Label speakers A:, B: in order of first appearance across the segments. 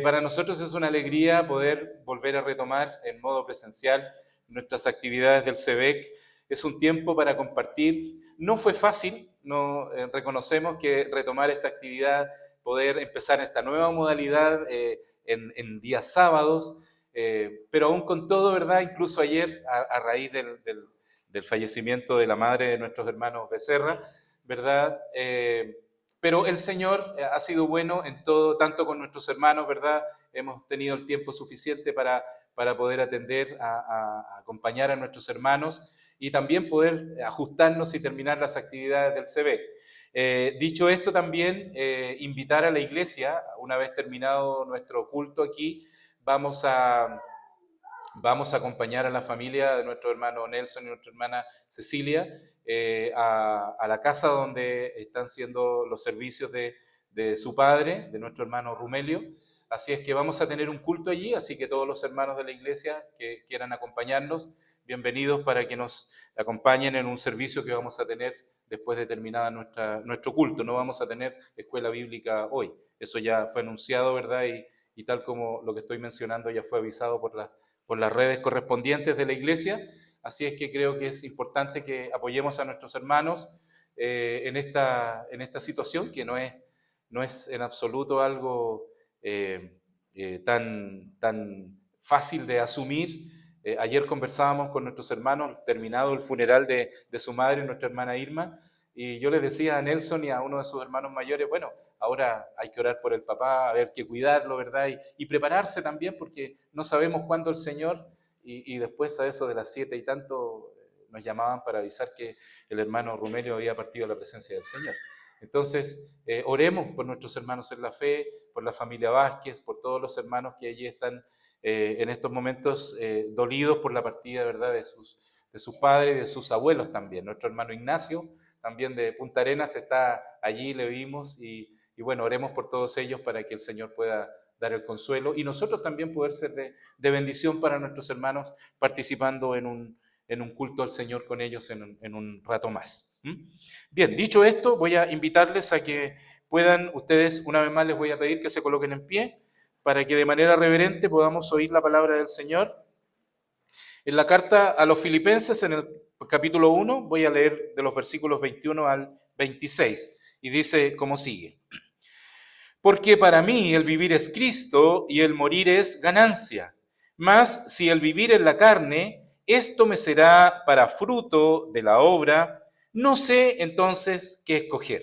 A: Para nosotros es una alegría poder volver a retomar en modo presencial nuestras actividades del CEBEC. Es un tiempo para compartir. No fue fácil, no, reconocemos que retomar esta actividad, poder empezar esta nueva modalidad en días sábados, pero aún con todo, ¿verdad? Incluso ayer, a raíz del fallecimiento de la madre de nuestros hermanos Becerra, ¿verdad? Pero el Señor ha sido bueno en todo, tanto con nuestros hermanos, ¿verdad? Hemos tenido el tiempo suficiente para poder atender, a acompañar a nuestros hermanos y también poder ajustarnos y terminar las actividades del CB. Dicho esto, también invitar a la iglesia, una vez terminado nuestro culto aquí, vamos a acompañar a la familia de nuestro hermano Nelson y nuestra hermana Cecilia a la casa donde están siendo los servicios de su padre, de nuestro hermano Rumelio. Así es que vamos a tener un culto allí, así que todos los hermanos de la iglesia que quieran acompañarnos, bienvenidos para que nos acompañen en un servicio que vamos a tener después de terminada nuestro culto. No vamos a tener escuela bíblica hoy, eso ya fue anunciado, ¿verdad? Y tal como lo que estoy mencionando ya fue avisado por las redes correspondientes de la iglesia. Así es que creo que es importante que apoyemos a nuestros hermanos en esta situación, que no es en absoluto algo tan fácil de asumir. Ayer conversábamos con nuestros hermanos, terminado el funeral de su madre, nuestra hermana Irma, y yo les decía a Nelson y a uno de sus hermanos mayores, bueno, ahora hay que orar por el papá, hay que cuidarlo, ¿verdad? Y prepararse también, porque no sabemos cuándo el Señor, y después a eso de las 7 y tanto, nos llamaban para avisar que el hermano Rumelio había partido a la presencia del Señor. Entonces, oremos por nuestros hermanos en la fe, por la familia Vázquez, por todos los hermanos que allí están en estos momentos dolidos por la partida, ¿verdad?, de sus padres y de sus abuelos también. Nuestro hermano Ignacio, también de Punta Arenas, está allí, le vimos, y bueno, oremos por todos ellos para que el Señor pueda dar el consuelo y nosotros también poder ser de bendición para nuestros hermanos participando en un culto al Señor con ellos en un rato más. Bien, dicho esto, voy a invitarles a que puedan, ustedes, una vez más les voy a pedir que se coloquen en pie para que de manera reverente podamos oír la palabra del Señor. En la carta a los Filipenses, en el capítulo 1, voy a leer de los versículos 21 al 26, y dice como sigue. Porque para mí el vivir es Cristo y el morir es ganancia. Mas si el vivir en la carne, esto me será para fruto de la obra, no sé entonces qué escoger.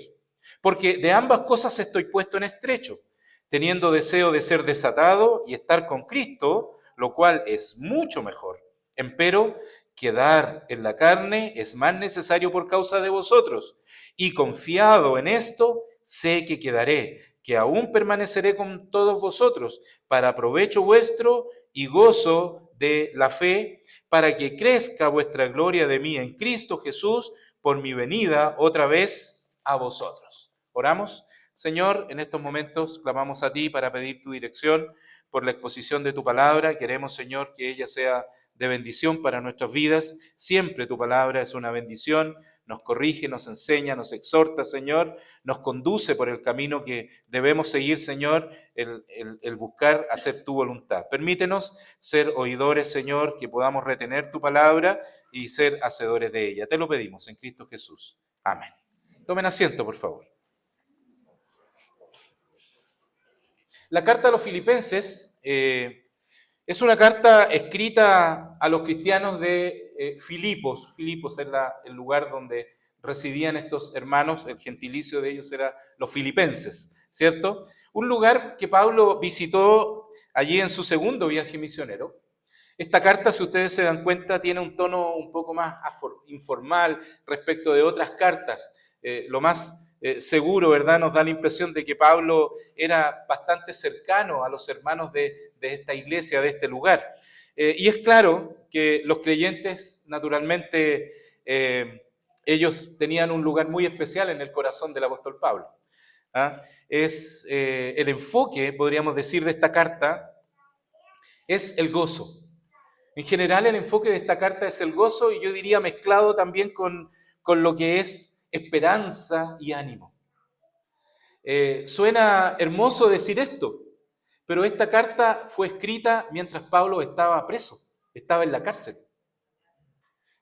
A: Porque de ambas cosas estoy puesto en estrecho, teniendo deseo de ser desatado y estar con Cristo, lo cual es mucho mejor. Empero, quedar en la carne es más necesario por causa de vosotros. Y confiado en esto, sé que quedaré, que aún permaneceré con todos vosotros para provecho vuestro y gozo de la fe, para que crezca vuestra gloria de mí en Cristo Jesús por mi venida otra vez a vosotros. Oramos. Señor, en estos momentos clamamos a ti para pedir tu dirección por la exposición de tu palabra. Queremos, Señor, que ella sea de bendición para nuestras vidas. Siempre tu palabra es una bendición. Nos corrige, nos enseña, nos exhorta, Señor, nos conduce por el camino que debemos seguir, Señor, el buscar hacer tu voluntad. Permítenos ser oidores, Señor, que podamos retener tu palabra y ser hacedores de ella. Te lo pedimos en Cristo Jesús. Amén. Tomen asiento, por favor. La carta a los Filipenses es una carta escrita a los cristianos de Filipos. Filipos es el lugar donde residían estos hermanos, el gentilicio de ellos era los filipenses, ¿cierto? Un lugar que Pablo visitó allí en su segundo viaje misionero. Esta carta, si ustedes se dan cuenta, tiene un tono un poco más informal respecto de otras cartas. Lo más seguro, ¿verdad? Nos da la impresión de que Pablo era bastante cercano a los hermanos de esta iglesia, de este lugar. Y es claro que los creyentes, naturalmente, ellos tenían un lugar muy especial en el corazón del apóstol Pablo. ¿Ah? Es el enfoque, podríamos decir, de esta carta, es el gozo. En general, el enfoque de esta carta es el gozo, y yo diría mezclado también con lo que es esperanza y ánimo. Suena hermoso decir esto, pero esta carta fue escrita mientras Pablo estaba preso, estaba en la cárcel.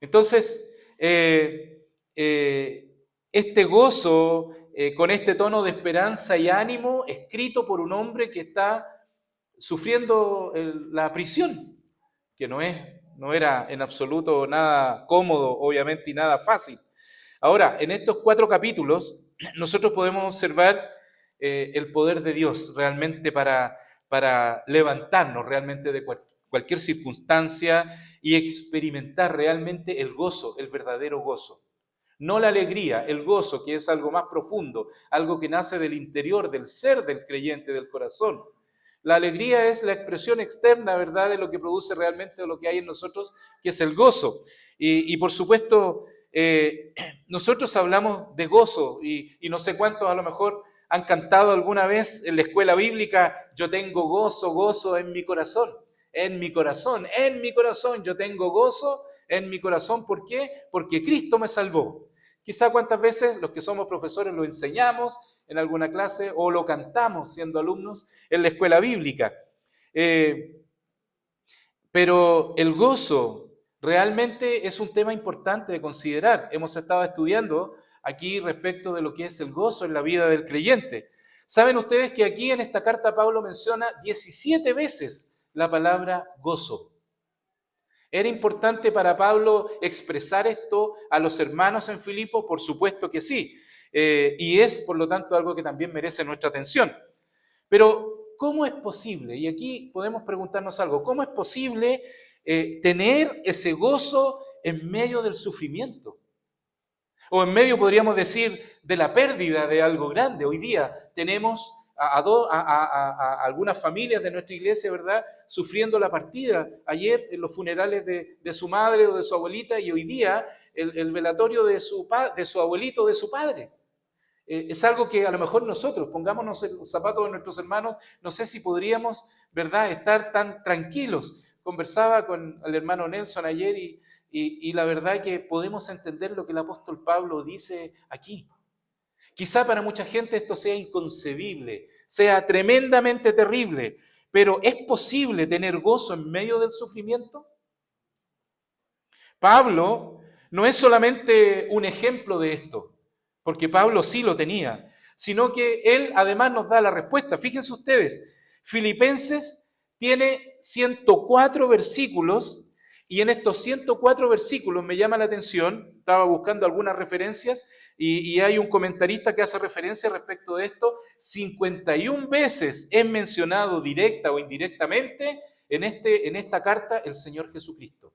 A: Entonces, este gozo, con este tono de esperanza y ánimo, escrito por un hombre que está sufriendo la prisión, que no era en absoluto nada cómodo, obviamente, y nada fácil. Ahora, en estos 4 capítulos, nosotros podemos observar el poder de Dios realmente para levantarnos realmente de cualquier circunstancia y experimentar realmente el gozo, el verdadero gozo. No la alegría, el gozo, que es algo más profundo, algo que nace del interior, del ser del creyente, del corazón. La alegría es la expresión externa, ¿verdad?, de lo que produce realmente lo que hay en nosotros, que es el gozo. Y por supuesto, nosotros hablamos de gozo y no sé cuántos a lo mejor han cantado alguna vez en la escuela bíblica: yo tengo gozo, gozo en mi corazón, en mi corazón, en mi corazón, yo tengo gozo en mi corazón. ¿Por qué? Porque Cristo me salvó. Quizá cuántas veces los que somos profesores lo enseñamos en alguna clase o lo cantamos siendo alumnos en la escuela bíblica. Pero el gozo realmente es un tema importante de considerar. Hemos estado estudiando aquí respecto de lo que es el gozo en la vida del creyente. ¿Saben ustedes que aquí en esta carta Pablo menciona 17 veces la palabra gozo? ¿Era importante para Pablo expresar esto a los hermanos en Filipo? Por supuesto que sí. Y es, por lo tanto, algo que también merece nuestra atención. Pero, ¿cómo es posible? Y aquí podemos preguntarnos algo. ¿Cómo es posible tener ese gozo en medio del sufrimiento? O en medio, podríamos decir, de la pérdida de algo grande. Hoy día tenemos a algunas familias de nuestra iglesia, ¿verdad?, sufriendo la partida. Ayer en los funerales de su madre o de su abuelita, y hoy día el velatorio de su abuelito o de su padre. Es algo que a lo mejor nosotros, pongámonos en los zapatos de nuestros hermanos, no sé si podríamos, ¿verdad?, estar tan tranquilos. Conversaba con el hermano Nelson ayer y la verdad que podemos entender lo que el apóstol Pablo dice aquí. Quizá para mucha gente esto sea inconcebible, sea tremendamente terrible, pero ¿es posible tener gozo en medio del sufrimiento? Pablo no es solamente un ejemplo de esto, porque Pablo sí lo tenía, sino que él además nos da la respuesta. Fíjense ustedes, Filipenses tiene 104 versículos y en estos 104 versículos me llama la atención, estaba buscando algunas referencias y hay un comentarista que hace referencia respecto de esto. 51 veces es mencionado directa o indirectamente en esta carta el Señor Jesucristo.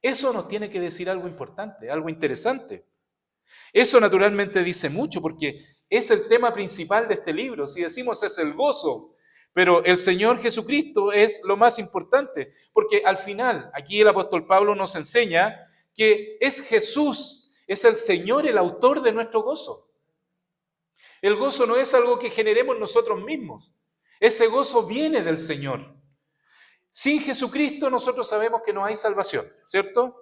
A: Eso nos tiene que decir algo importante, algo interesante. Eso naturalmente dice mucho porque es el tema principal de este libro. Si decimos es el gozo, pero el Señor Jesucristo es lo más importante, porque al final aquí el apóstol Pablo nos enseña que es Jesús, es el Señor el autor de nuestro gozo. El gozo no es algo que generemos nosotros mismos, ese gozo viene del Señor. Sin Jesucristo nosotros sabemos que no hay salvación, ¿cierto?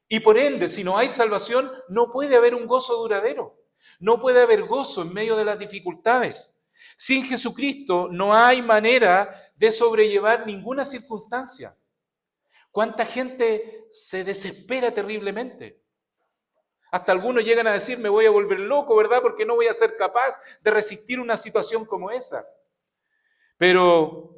A: Y por ende, si no hay salvación, no puede haber un gozo duradero. No puede haber gozo en medio de las dificultades. Sin Jesucristo no hay manera de sobrellevar ninguna circunstancia. ¿Cuánta gente se desespera terriblemente? Hasta algunos llegan a decir, me voy a volver loco, ¿verdad? Porque no voy a ser capaz de resistir una situación como esa. Pero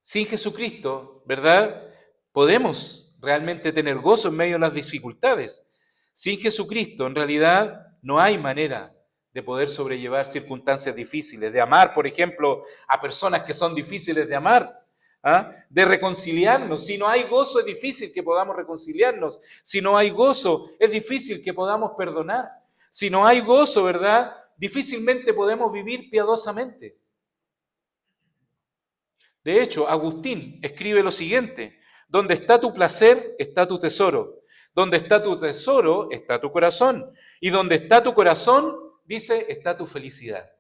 A: sin Jesucristo, ¿verdad?, podemos realmente tener gozo en medio de las dificultades. Sin Jesucristo, en realidad, no hay manera de poder sobrellevar circunstancias difíciles, de amar, por ejemplo, a personas que son difíciles de amar, de reconciliarnos. Si no hay gozo, es difícil que podamos reconciliarnos. Si no hay gozo, es difícil que podamos perdonar. Si no hay gozo, ¿verdad?, difícilmente podemos vivir piadosamente. De hecho, Agustín escribe lo siguiente: donde está tu placer, está tu tesoro. Donde está tu tesoro, está tu corazón. Y donde está tu corazón, dice, está tu felicidad.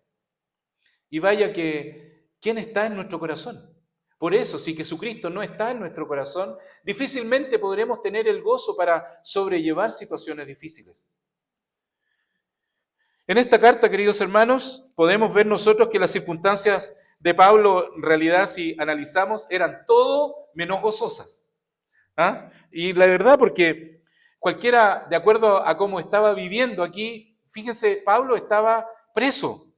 A: Y vaya que, ¿quién está en nuestro corazón? Por eso, si Jesucristo no está en nuestro corazón, difícilmente podremos tener el gozo para sobrellevar situaciones difíciles. En esta carta, queridos hermanos, podemos ver nosotros que las circunstancias de Pablo, en realidad, si analizamos, eran todo menos gozosas. ¿Ah? Y la verdad, porque cualquiera, de acuerdo a cómo estaba viviendo aquí, fíjense, Pablo estaba preso.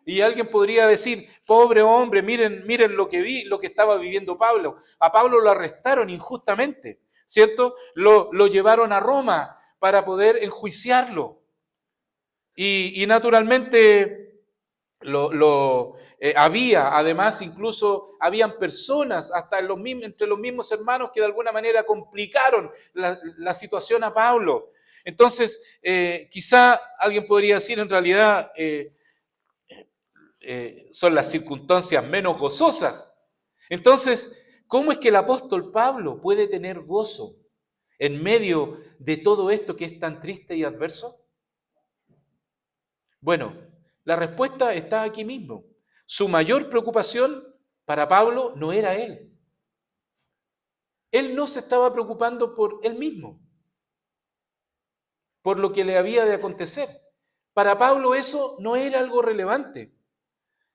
A: Y alguien podría decir, pobre hombre, miren lo que estaba viviendo Pablo. A Pablo lo arrestaron injustamente, ¿cierto? Lo llevaron a Roma para poder enjuiciarlo. Y naturalmente había, además, incluso habían personas, hasta entre los mismos hermanos, que de alguna manera complicaron la situación a Pablo. Entonces, quizá alguien podría decir, en realidad, son las circunstancias menos gozosas. Entonces, ¿cómo es que el apóstol Pablo puede tener gozo en medio de todo esto que es tan triste y adverso? Bueno, la respuesta está aquí mismo. Su mayor preocupación para Pablo no era él. Él no se estaba preocupando por él mismo, por lo que le había de acontecer. Para Pablo eso no era algo relevante.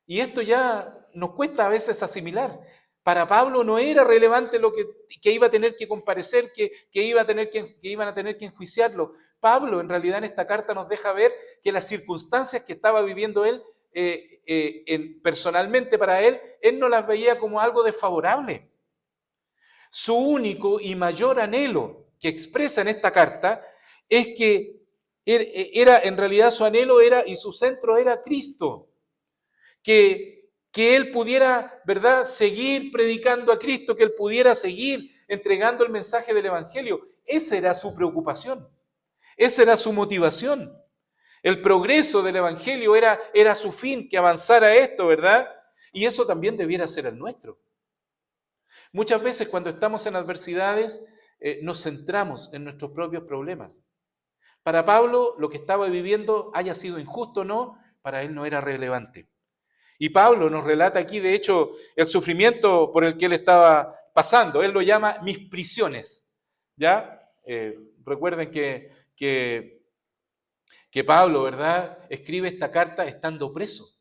A: Y esto ya nos cuesta a veces asimilar. Para Pablo no era relevante lo que iba a tener que comparecer, que iban a tener que enjuiciarlo. Pablo, en realidad, en esta carta nos deja ver que las circunstancias que estaba viviendo él, personalmente para él no las veía como algo desfavorable. Su único y mayor anhelo que expresa en esta carta es que en realidad su anhelo era y su centro era Cristo. Que él pudiera, ¿verdad?, seguir predicando a Cristo, que él pudiera seguir entregando el mensaje del Evangelio. Esa era su preocupación, esa era su motivación. El progreso del Evangelio era su fin, que avanzara esto, ¿verdad? Y eso también debiera ser el nuestro. Muchas veces cuando estamos en adversidades, nos centramos en nuestros propios problemas. Para Pablo, lo que estaba viviendo, haya sido injusto o no, para él no era relevante. Y Pablo nos relata aquí, de hecho, el sufrimiento por el que él estaba pasando. Él lo llama mis prisiones. ¿Ya? Recuerden que Pablo, ¿verdad?, escribe esta carta estando preso.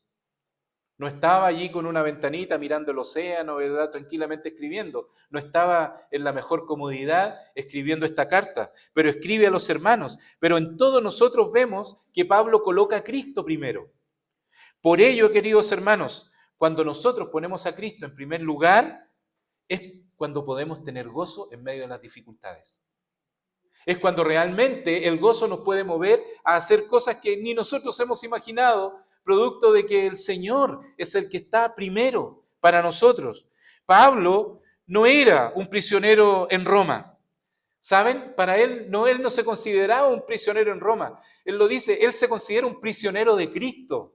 A: No estaba allí con una ventanita mirando el océano, ¿verdad?, tranquilamente escribiendo. No estaba en la mejor comodidad escribiendo esta carta, pero escribe a los hermanos. Pero en todos nosotros vemos que Pablo coloca a Cristo primero. Por ello, queridos hermanos, cuando nosotros ponemos a Cristo en primer lugar, es cuando podemos tener gozo en medio de las dificultades. Es cuando realmente el gozo nos puede mover a hacer cosas que ni nosotros hemos imaginado, producto de que el Señor es el que está primero para nosotros. Pablo no era un prisionero en Roma. ¿Saben? Para él no se consideraba un prisionero en Roma. Él lo dice, él se considera un prisionero de Cristo.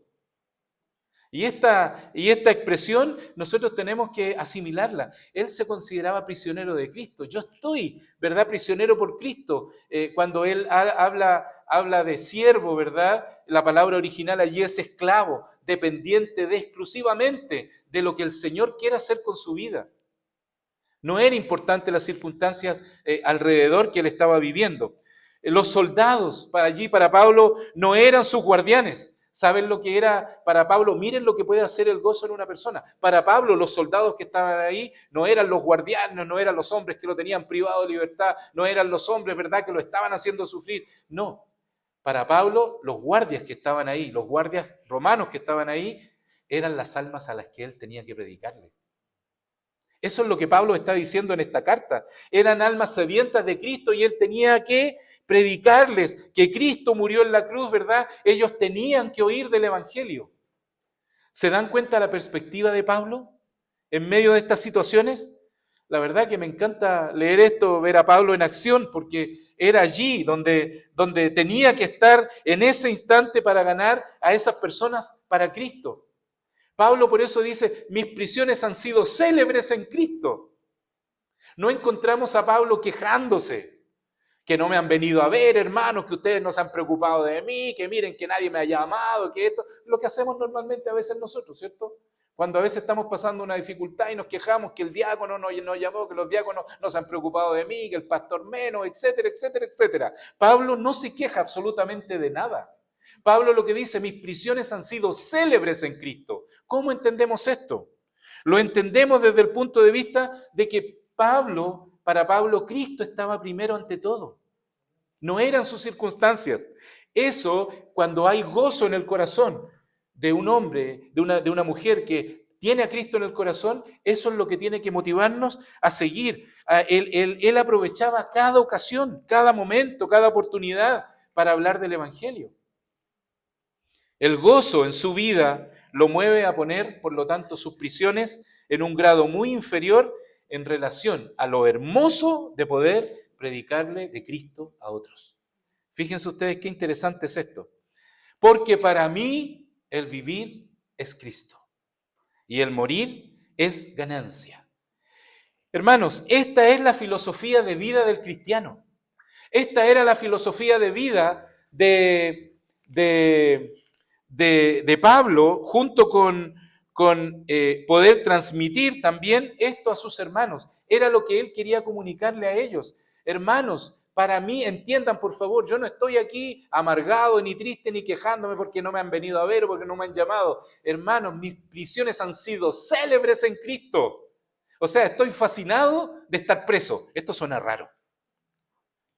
A: Y esta expresión nosotros tenemos que asimilarla. Él se consideraba prisionero de Cristo. Yo estoy, ¿verdad?, prisionero por Cristo. Cuando él habla de siervo, ¿verdad?, la palabra original allí es esclavo, dependiente exclusivamente de lo que el Señor quiere hacer con su vida. No era importante las circunstancias alrededor que él estaba viviendo. Los soldados para Pablo no eran sus guardianes. ¿Saben lo que era para Pablo? Miren lo que puede hacer el gozo en una persona. Para Pablo, los soldados que estaban ahí no eran los guardianes, no eran los hombres que lo tenían privado de libertad, no eran los hombres, ¿verdad?, que lo estaban haciendo sufrir. No. Para Pablo, los guardias que estaban ahí, los guardias romanos que estaban ahí, eran las almas a las que él tenía que predicarle. Eso es lo que Pablo está diciendo en esta carta. Eran almas sedientas de Cristo y él tenía que predicarles que Cristo murió en la cruz, ¿verdad? Ellos tenían que oír del Evangelio. ¿Se dan cuenta la perspectiva de Pablo en medio de estas situaciones? La verdad que me encanta leer esto, ver a Pablo en acción, porque era allí donde tenía que estar en ese instante para ganar a esas personas para Cristo. Pablo por eso dice, mis prisiones han sido célebres en Cristo. No encontramos a Pablo quejándose, que no me han venido a ver, hermanos, que ustedes no se han preocupado de mí, que miren que nadie me ha llamado, que esto, lo que hacemos normalmente a veces nosotros, ¿cierto? Cuando a veces estamos pasando una dificultad y nos quejamos que el diácono no nos llamó, que los diáconos no se han preocupado de mí, que el pastor menos, etcétera, etcétera, etcétera. Pablo no se queja absolutamente de nada. Pablo lo que dice, mis prisiones han sido célebres en Cristo. ¿Cómo entendemos esto? Lo entendemos desde el punto de vista de que para Pablo, Cristo estaba primero ante todo. No eran sus circunstancias. Eso, cuando hay gozo en el corazón de un hombre, de una mujer que tiene a Cristo en el corazón, eso es lo que tiene que motivarnos a seguir. Él aprovechaba cada ocasión, cada momento, cada oportunidad para hablar del Evangelio. El gozo en su vida lo mueve a poner, por lo tanto, sus prisiones en un grado muy inferior en relación a lo hermoso de poder predicarle de Cristo a otros. Fíjense ustedes qué interesante es esto. Porque para mí el vivir es Cristo y el morir es ganancia. Hermanos, esta es la filosofía de vida del cristiano. Esta era la filosofía de vida de Pablo, junto con poder transmitir también esto a sus hermanos. Era lo que él quería comunicarle a ellos. Hermanos, para mí, entiendan por favor, yo no estoy aquí amargado, ni triste, ni quejándome porque no me han venido a ver o porque no me han llamado. Hermanos, mis prisiones han sido célebres en Cristo. O sea, estoy fascinado de estar preso. Esto suena raro.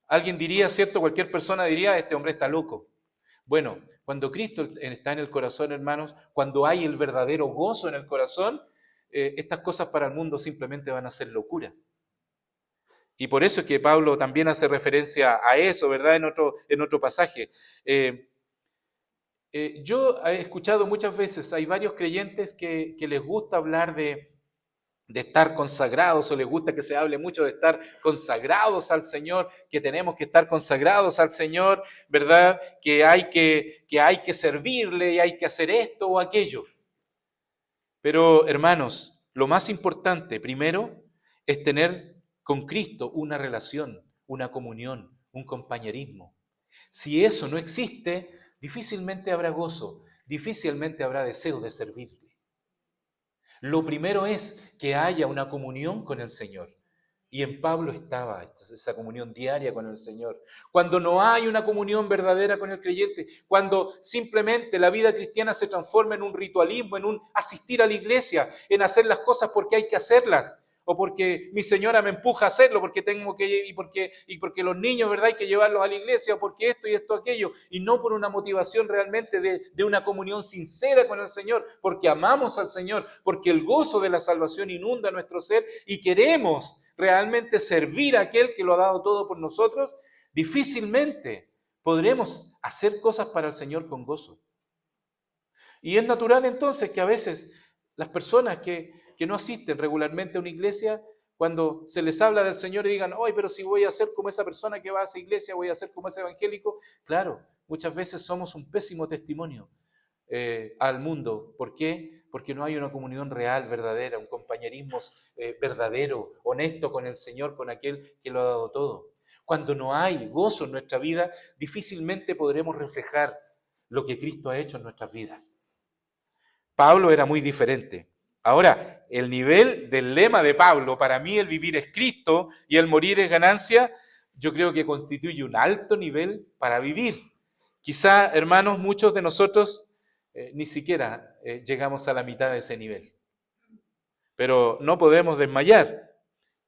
A: Alguien diría, ¿cierto? Cualquier persona diría, este hombre está loco. Bueno, cuando Cristo está en el corazón, hermanos, cuando hay el verdadero gozo en el corazón, estas cosas para el mundo simplemente van a ser locura. Y por eso es que Pablo también hace referencia a eso, ¿verdad? En otro pasaje. Yo he escuchado muchas veces, hay varios creyentes que les gusta hablar de estar consagrados, o les gusta que se hable mucho de estar consagrados al Señor, que tenemos que estar consagrados al Señor, ¿verdad? Que hay que servirle y hay que hacer esto o aquello. Pero, hermanos, lo más importante, primero, es tener con Cristo una relación, una comunión, un compañerismo. Si eso no existe, difícilmente habrá gozo, difícilmente habrá deseo de servirle. Lo primero es que haya una comunión con el Señor. Y en Pablo estaba esa comunión diaria con el Señor. Cuando no hay una comunión verdadera con el creyente, cuando simplemente la vida cristiana se transforma en un ritualismo, en un asistir a la iglesia, en hacer las cosas porque hay que hacerlas, o porque mi señora me empuja a hacerlo, porque tengo que, y porque los niños, ¿verdad?, hay que llevarlos a la iglesia, o porque esto y esto, aquello, y no por una motivación realmente de una comunión sincera con el Señor, porque amamos al Señor, porque el gozo de la salvación inunda nuestro ser y queremos realmente servir a aquel que lo ha dado todo por nosotros, difícilmente podremos hacer cosas para el Señor con gozo. Y es natural entonces que a veces las personas que no asisten regularmente a una iglesia, cuando se les habla del Señor y digan, ¡ay, pero si voy a ser como esa persona que va a esa iglesia, voy a ser como ese evangélico! Claro, muchas veces somos un pésimo testimonio al mundo. ¿Por qué? Porque no hay una comunión real, verdadera, un compañerismo verdadero, honesto con el Señor, con aquel que lo ha dado todo. Cuando no hay gozo en nuestra vida, difícilmente podremos reflejar lo que Cristo ha hecho en nuestras vidas. Pablo era muy diferente. Ahora, el nivel del lema de Pablo, para mí el vivir es Cristo y el morir es ganancia, yo creo que constituye un alto nivel para vivir. Quizá, hermanos, muchos de nosotros ni siquiera llegamos a la mitad de ese nivel. Pero no podemos desmayar.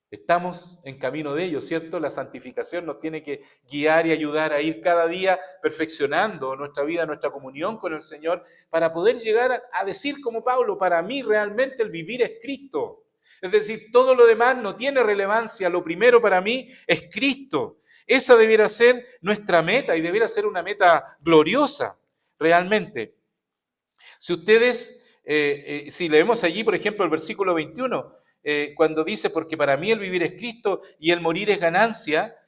A: Estamos en camino de ello, ¿cierto? La santificación nos tiene que guiar y ayudar a ir cada día perfeccionando nuestra vida, nuestra comunión con el Señor, para poder llegar a decir como Pablo, para mí realmente el vivir es Cristo. Es decir, todo lo demás no tiene relevancia, lo primero para mí es Cristo. Esa debiera ser nuestra meta y debiera ser una meta gloriosa, realmente. Si ustedes, si leemos allí, por ejemplo, el versículo 21, cuando dice, porque para mí el vivir es Cristo y el morir es ganancia,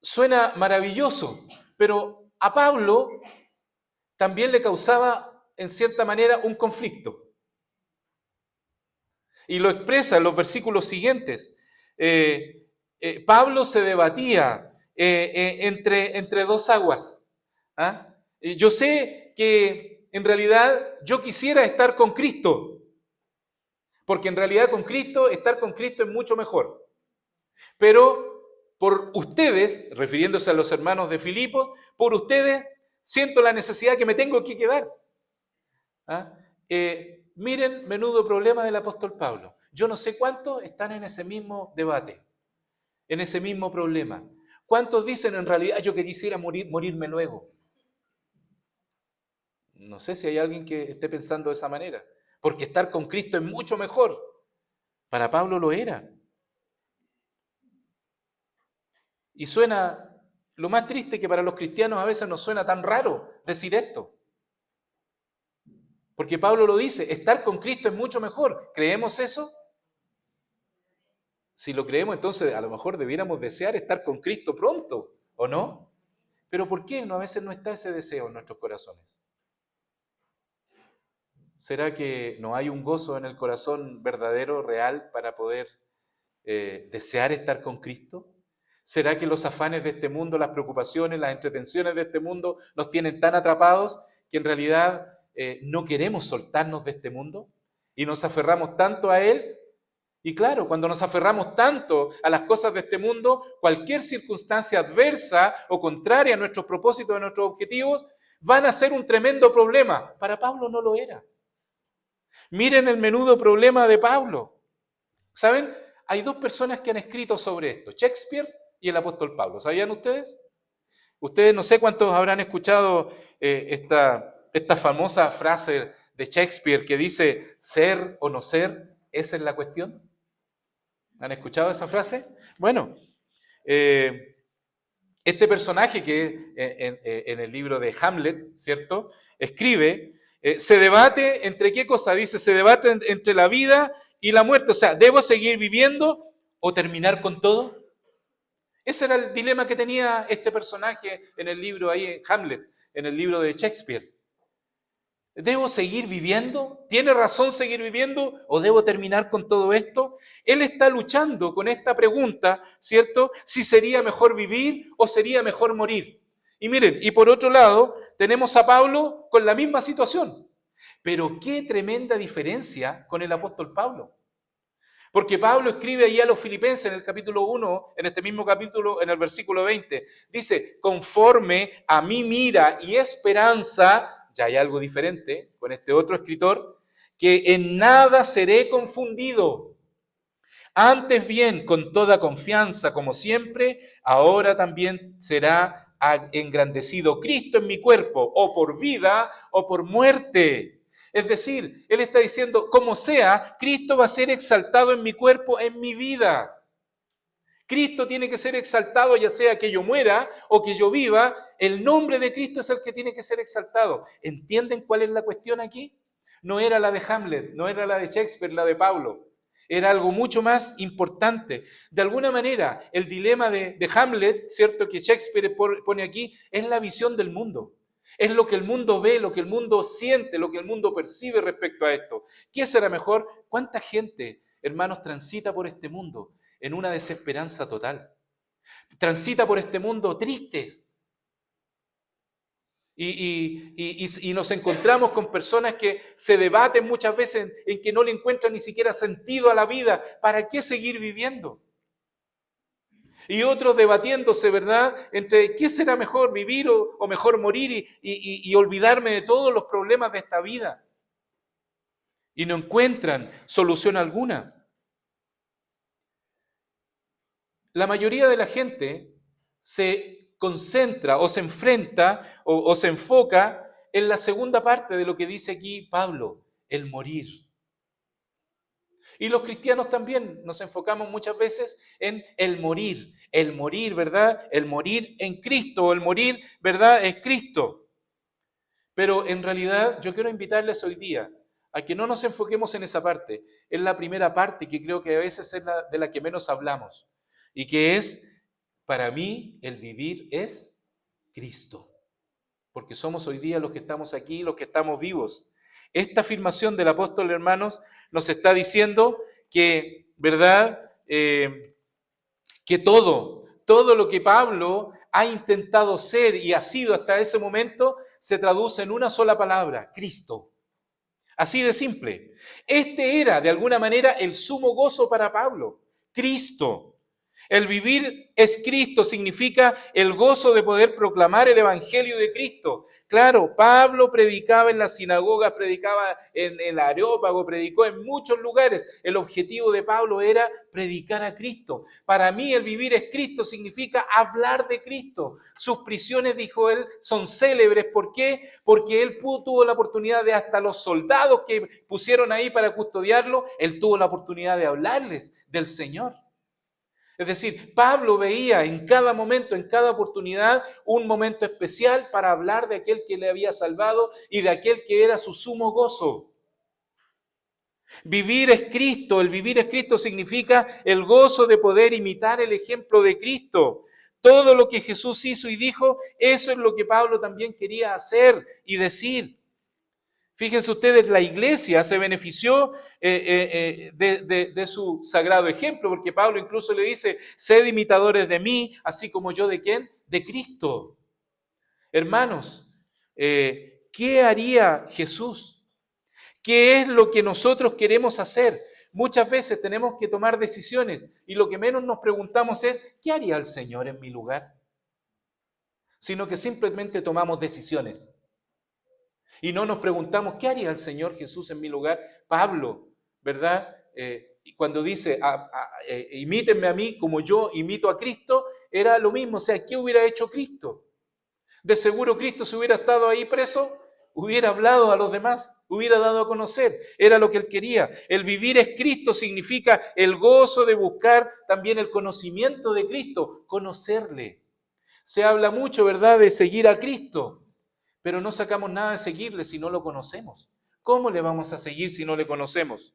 A: suena maravilloso, pero a Pablo también le causaba, en cierta manera, un conflicto. Y lo expresa en los versículos siguientes. Pablo se debatía entre dos aguas. ¿Ah? Yo sé que en realidad yo quisiera estar con Cristo, porque en realidad estar con Cristo es mucho mejor. Pero por ustedes, refiriéndose a los hermanos de Filipo, por ustedes siento la necesidad que me tengo que quedar. ¿Ah? Miren, menudo problema del apóstol Pablo. Yo no sé cuántos están en ese mismo debate, en ese mismo problema. ¿Cuántos dicen en realidad yo quisiera morirme luego? No sé si hay alguien que esté pensando de esa manera, porque estar con Cristo es mucho mejor. Para Pablo lo era. Y suena, lo más triste que para los cristianos a veces nos suena tan raro decir esto. Porque Pablo lo dice, estar con Cristo es mucho mejor. ¿Creemos eso? Si lo creemos, entonces a lo mejor debiéramos desear estar con Cristo pronto, ¿o no? Pero ¿por qué a veces no está ese deseo en nuestros corazones? ¿Será que no hay un gozo en el corazón verdadero, real, para poder desear estar con Cristo? ¿Será que los afanes de este mundo, las preocupaciones, las entretenciones de este mundo nos tienen tan atrapados que en realidad no queremos soltarnos de este mundo y nos aferramos tanto a él? Y claro, cuando nos aferramos tanto a las cosas de este mundo, cualquier circunstancia adversa o contraria a nuestros propósitos, a nuestros objetivos, van a ser un tremendo problema. Para Pablo no lo era. Miren el menudo problema de Pablo. ¿Saben? Hay dos personas que han escrito sobre esto, Shakespeare y el apóstol Pablo. ¿Sabían ustedes? Ustedes no sé cuántos habrán escuchado esta famosa frase de Shakespeare que dice, ser o no ser, esa es la cuestión. ¿Han escuchado esa frase? Bueno, este personaje que en el libro de Hamlet, ¿cierto? Escribe, se debate entre qué cosa, dice, se debate entre la vida y la muerte. O sea, ¿debo seguir viviendo o terminar con todo? Ese era el dilema que tenía este personaje en el libro ahí, en Hamlet, en el libro de Shakespeare. ¿Debo seguir viviendo? ¿Tiene razón seguir viviendo o debo terminar con todo esto? Él está luchando con esta pregunta, ¿cierto? Si sería mejor vivir o sería mejor morir. Y miren, y por otro lado, tenemos a Pablo con la misma situación. Pero qué tremenda diferencia con el apóstol Pablo. Porque Pablo escribe ahí a los filipenses en el capítulo 1, en este mismo capítulo, en el versículo 20, dice, conforme a mi mira y esperanza, ya hay algo diferente con este otro escritor, que en nada seré confundido. Antes bien, con toda confianza, como siempre, ahora también será engrandecido Cristo en mi cuerpo, o por vida o por muerte. Es decir, él está diciendo, como sea, Cristo va a ser exaltado en mi cuerpo, en mi vida. Cristo tiene que ser exaltado, ya sea que yo muera o que yo viva, el nombre de Cristo es el que tiene que ser exaltado. ¿Entienden cuál es la cuestión aquí? No era la de Hamlet, no era la de Shakespeare, la de Pablo. Era algo mucho más importante. De alguna manera, el dilema de Hamlet, cierto, que Shakespeare pone aquí, es la visión del mundo. Es lo que el mundo ve, lo que el mundo siente, lo que el mundo percibe respecto a esto. ¿Qué será mejor? ¿Cuánta gente, hermanos, transita por este mundo en una desesperanza total? Transita por este mundo tristes. Y nos encontramos con personas que se debaten muchas veces en que no le encuentran ni siquiera sentido a la vida. ¿Para qué seguir viviendo? Y otros debatiéndose, ¿verdad?, entre qué será mejor vivir o mejor morir y olvidarme de todos los problemas de esta vida. Y no encuentran solución alguna. La mayoría de la gente se concentra o se enfrenta o se enfoca en la segunda parte de lo que dice aquí Pablo, el morir. Y los cristianos también nos enfocamos muchas veces en el morir, ¿verdad? El morir en Cristo, o el morir, ¿verdad? Es Cristo. Pero en realidad yo quiero invitarles hoy día a que no nos enfoquemos en esa parte. Es la primera parte que creo que a veces es de la que menos hablamos. Y que es, para mí, el vivir es Cristo. Porque somos hoy día los que estamos aquí, los que estamos vivos. Esta afirmación del apóstol, hermanos, nos está diciendo que, ¿verdad? Que todo lo que Pablo ha intentado ser y ha sido hasta ese momento, se traduce en una sola palabra, Cristo. Así de simple. Este era, de alguna manera, el sumo gozo para Pablo, Cristo. El vivir es Cristo significa el gozo de poder proclamar el Evangelio de Cristo. Claro, Pablo predicaba en las sinagogas, predicaba en el Areópago, predicó en muchos lugares. El objetivo de Pablo era predicar a Cristo. Para mí el vivir es Cristo significa hablar de Cristo. Sus prisiones, dijo él, son célebres. ¿Por qué? Porque él tuvo la oportunidad de hasta los soldados que pusieron ahí para custodiarlo, él tuvo la oportunidad de hablarles del Señor. Es decir, Pablo veía en cada momento, en cada oportunidad, un momento especial para hablar de aquel que le había salvado y de aquel que era su sumo gozo. Vivir es Cristo, el vivir es Cristo significa el gozo de poder imitar el ejemplo de Cristo. Todo lo que Jesús hizo y dijo, eso es lo que Pablo también quería hacer y decir. Fíjense ustedes, la iglesia se benefició de su sagrado ejemplo, porque Pablo incluso le dice, sed imitadores de mí, así como yo de ¿quién? De Cristo. Hermanos, ¿qué haría Jesús? ¿Qué es lo que nosotros queremos hacer? Muchas veces tenemos que tomar decisiones y lo que menos nos preguntamos es, ¿qué haría el Señor en mi lugar? Sino que simplemente tomamos decisiones. Y no nos preguntamos, ¿qué haría el Señor Jesús en mi lugar? Pablo, ¿verdad? Cuando dice, imítenme a mí como yo imito a Cristo, era lo mismo. O sea, ¿qué hubiera hecho Cristo? De seguro Cristo si hubiera estado ahí preso, hubiera hablado a los demás, hubiera dado a conocer. Era lo que él quería. El vivir es Cristo significa el gozo de buscar también el conocimiento de Cristo, conocerle. Se habla mucho, ¿verdad?, de seguir a Cristo. Pero no sacamos nada de seguirle si no lo conocemos. ¿Cómo le vamos a seguir si no le conocemos?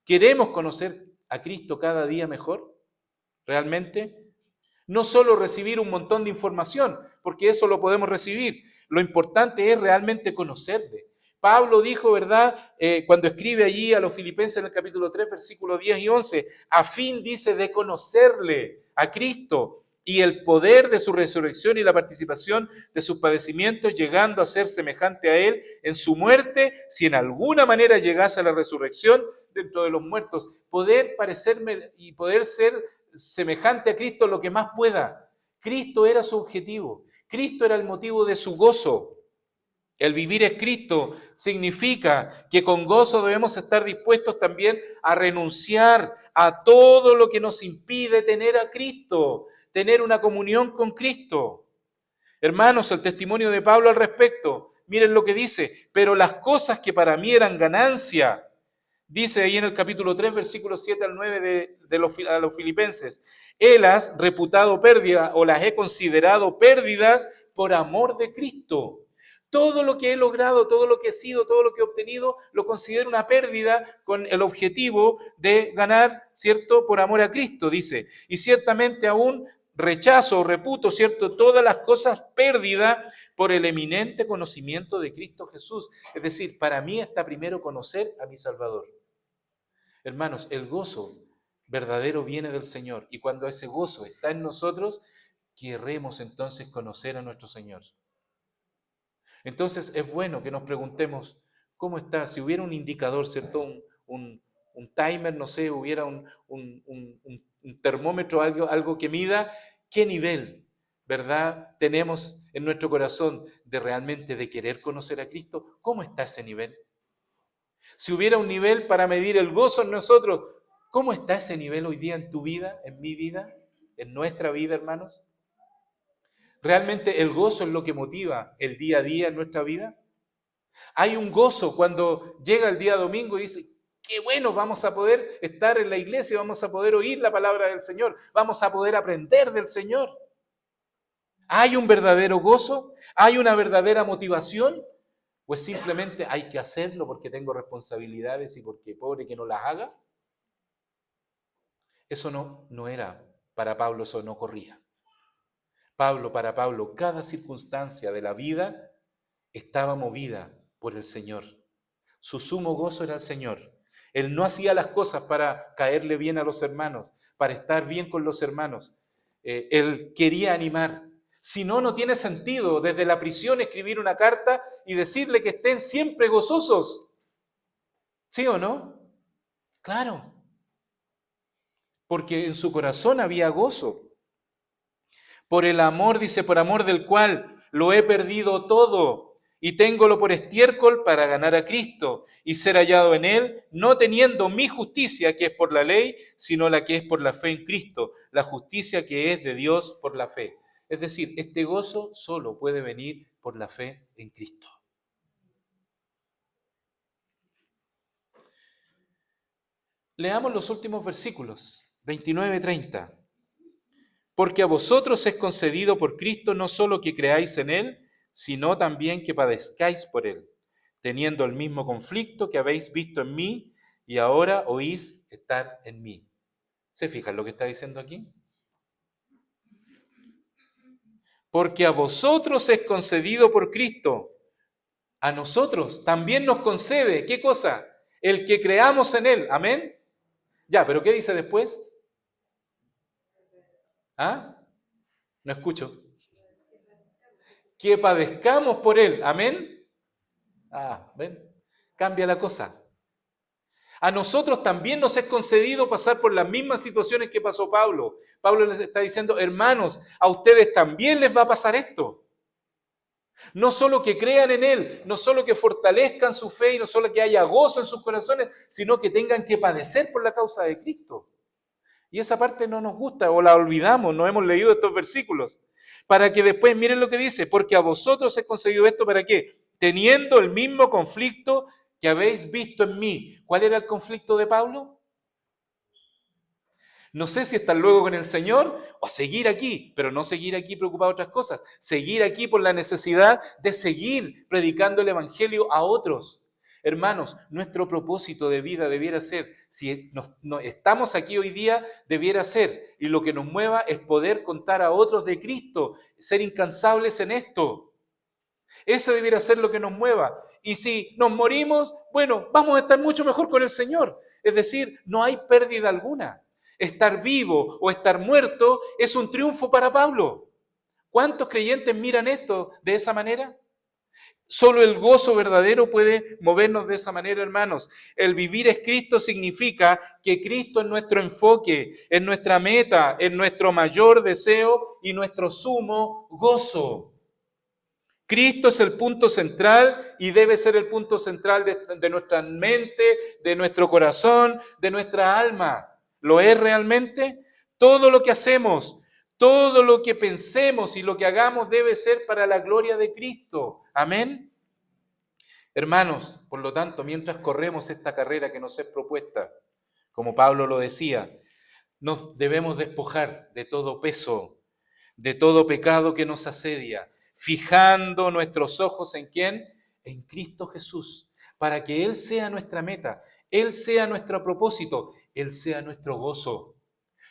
A: ¿Queremos conocer a Cristo cada día mejor? ¿Realmente? No solo recibir un montón de información, porque eso lo podemos recibir. Lo importante es realmente conocerle. Pablo dijo, ¿verdad?, cuando escribe allí a los Filipenses en el capítulo 3, versículos 10 y 11, a fin, dice, de conocerle a Cristo y el poder de su resurrección y la participación de sus padecimientos, llegando a ser semejante a Él en su muerte, si en alguna manera llegase a la resurrección dentro de los muertos, poder parecerme y poder ser semejante a Cristo lo que más pueda. Cristo era su objetivo, Cristo era el motivo de su gozo. El vivir es Cristo significa que con gozo debemos estar dispuestos también a renunciar a todo lo que nos impide tener a Cristo, tener una comunión con Cristo. Hermanos, el testimonio de Pablo al respecto, miren lo que dice, pero las cosas que para mí eran ganancia, dice ahí en el capítulo 3, versículos 7 al 9 a los Filipenses, helas reputado pérdida o las he considerado pérdidas por amor de Cristo. Todo lo que he logrado, todo lo que he sido, todo lo que he obtenido, lo considero una pérdida con el objetivo de ganar, ¿cierto?, por amor a Cristo, dice. Y ciertamente aún rechazo o reputo, ¿cierto?, todas las cosas pérdidas por el eminente conocimiento de Cristo Jesús. Es decir, para mí está primero conocer a mi Salvador. Hermanos, el gozo verdadero viene del Señor. Y cuando ese gozo está en nosotros, querremos entonces conocer a nuestro Señor. Entonces es bueno que nos preguntemos, ¿cómo está? Si hubiera un indicador, ¿cierto? Un timer, no sé, hubiera un termómetro, algo que mida qué nivel, ¿verdad?, tenemos en nuestro corazón de realmente de querer conocer a Cristo. ¿Cómo está ese nivel? Si hubiera un nivel para medir el gozo en nosotros, ¿cómo está ese nivel hoy día en tu vida, en mi vida, en nuestra vida, hermanos? ¿Realmente el gozo es lo que motiva el día a día en nuestra vida? Hay un gozo cuando llega el día domingo y dice, qué bueno, vamos a poder estar en la iglesia, vamos a poder oír la palabra del Señor, vamos a poder aprender del Señor. ¿Hay un verdadero gozo? ¿Hay una verdadera motivación? Pues simplemente hay que hacerlo porque tengo responsabilidades y porque pobre que no las haga. Eso no era para Pablo, eso no corría. Para Pablo, cada circunstancia de la vida estaba movida por el Señor. Su sumo gozo era el Señor. Él no hacía las cosas para caerle bien a los hermanos, para estar bien con los hermanos. Él quería animar. Si no, no tiene sentido desde la prisión escribir una carta y decirle que estén siempre gozosos. ¿Sí o no? Claro. porque en su corazón había gozo. Por el amor, dice, por amor del cual lo he perdido todo y téngolo por estiércol para ganar a Cristo y ser hallado en Él, no teniendo mi justicia, que es por la ley, sino la que es por la fe en Cristo, la justicia que es de Dios por la fe. Es decir, este gozo solo puede venir por la fe en Cristo. Leamos los últimos versículos, 29-30. Porque a vosotros es concedido por Cristo no solo que creáis en Él, sino también que padezcáis por Él, teniendo el mismo conflicto que habéis visto en mí y ahora oís estar en mí. ¿Se fijan lo que está diciendo aquí? Porque a vosotros es concedido por Cristo. A nosotros también nos concede, ¿qué cosa? El que creamos en Él. ¿Amén? Ya, pero ¿qué dice después? ¿Ah? No escucho. Que padezcamos por Él. ¿Amén? Ah, ¿ven? Cambia la cosa. A nosotros también nos es concedido pasar por las mismas situaciones que pasó Pablo. Pablo les está diciendo, hermanos, a ustedes también les va a pasar esto. No solo que crean en Él, no solo que fortalezcan su fe y no solo que haya gozo en sus corazones, sino que tengan que padecer por la causa de Cristo. Y esa parte no nos gusta o la olvidamos, no hemos leído estos versículos. Para que después, miren lo que dice, porque a vosotros es concedido esto, ¿para qué? Teniendo el mismo conflicto que habéis visto en mí. ¿Cuál era el conflicto de Pablo? No sé si estar luego con el Señor o seguir aquí, pero no seguir aquí preocupado de otras cosas. Seguir aquí por la necesidad de seguir predicando el Evangelio a otros. Hermanos, nuestro propósito de vida debiera ser, si estamos aquí hoy día, debiera ser, y lo que nos mueva es poder contar a otros de Cristo, ser incansables en esto. Eso debiera ser lo que nos mueva. Y si nos morimos, bueno, vamos a estar mucho mejor con el Señor. Es decir, no hay pérdida alguna. Estar vivo o estar muerto es un triunfo para Pablo. ¿Cuántos creyentes miran esto de esa manera? Solo el gozo verdadero puede movernos de esa manera, hermanos. El vivir es Cristo significa que Cristo es nuestro enfoque, es nuestra meta, es nuestro mayor deseo y nuestro sumo gozo. Cristo es el punto central y debe ser el punto central de nuestra mente, de nuestro corazón, de nuestra alma. ¿Lo es realmente? Todo lo que hacemos, todo lo que pensemos y lo que hagamos debe ser para la gloria de Cristo. Amén. Hermanos, por lo tanto, mientras corremos esta carrera que nos es propuesta, como Pablo lo decía, nos debemos despojar de todo peso, de todo pecado que nos asedia, fijando nuestros ojos ¿en quién? En Cristo Jesús, para que Él sea nuestra meta, Él sea nuestro propósito, Él sea nuestro gozo,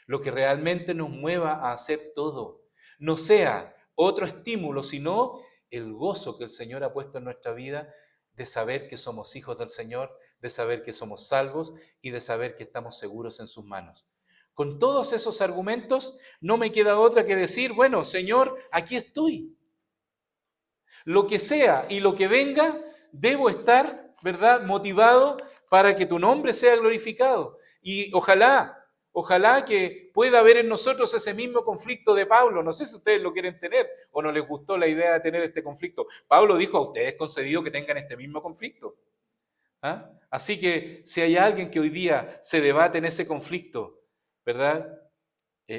A: lo que realmente nos mueva a hacer todo. No sea otro estímulo, sino el gozo que el Señor ha puesto en nuestra vida de saber que somos hijos del Señor, de saber que somos salvos y de saber que estamos seguros en sus manos. Con todos esos argumentos, no me queda otra que decir, bueno, Señor, aquí estoy. Lo que sea y lo que venga, debo estar, ¿verdad?, motivado para que tu nombre sea glorificado. Y ojalá que pueda haber en nosotros ese mismo conflicto de Pablo. No sé si ustedes lo quieren tener o no les gustó la idea de tener este conflicto. Pablo dijo, a ustedes concedido que tengan este mismo conflicto. ¿Ah? Así que si hay alguien que hoy día se debate en ese conflicto, ¿verdad?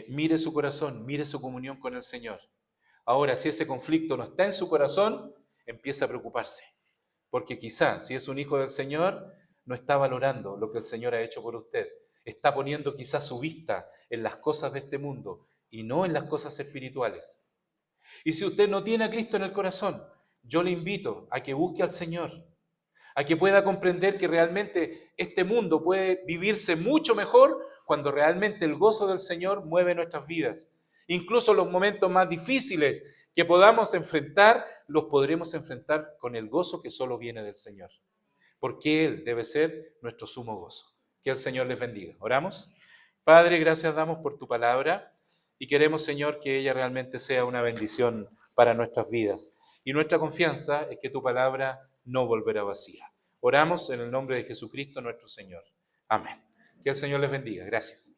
A: Mire su corazón, mire su comunión con el Señor. Ahora, si ese conflicto no está en su corazón, empieza a preocuparse. Porque quizá, si es un hijo del Señor, no está valorando lo que el Señor ha hecho por usted. Está poniendo quizá su vista en las cosas de este mundo y no en las cosas espirituales. Y si usted no tiene a Cristo en el corazón, yo le invito a que busque al Señor, a que pueda comprender que realmente este mundo puede vivirse mucho mejor cuando realmente el gozo del Señor mueve nuestras vidas. Incluso los momentos más difíciles que podamos enfrentar, los podremos enfrentar con el gozo que solo viene del Señor. Porque Él debe ser nuestro sumo gozo. Que el Señor les bendiga. ¿Oramos? Padre, gracias damos por tu palabra y queremos, Señor, que ella realmente sea una bendición para nuestras vidas. Y nuestra confianza es que tu palabra no volverá vacía. Oramos en el nombre de Jesucristo nuestro Señor. Amén. Que el Señor les bendiga. Gracias.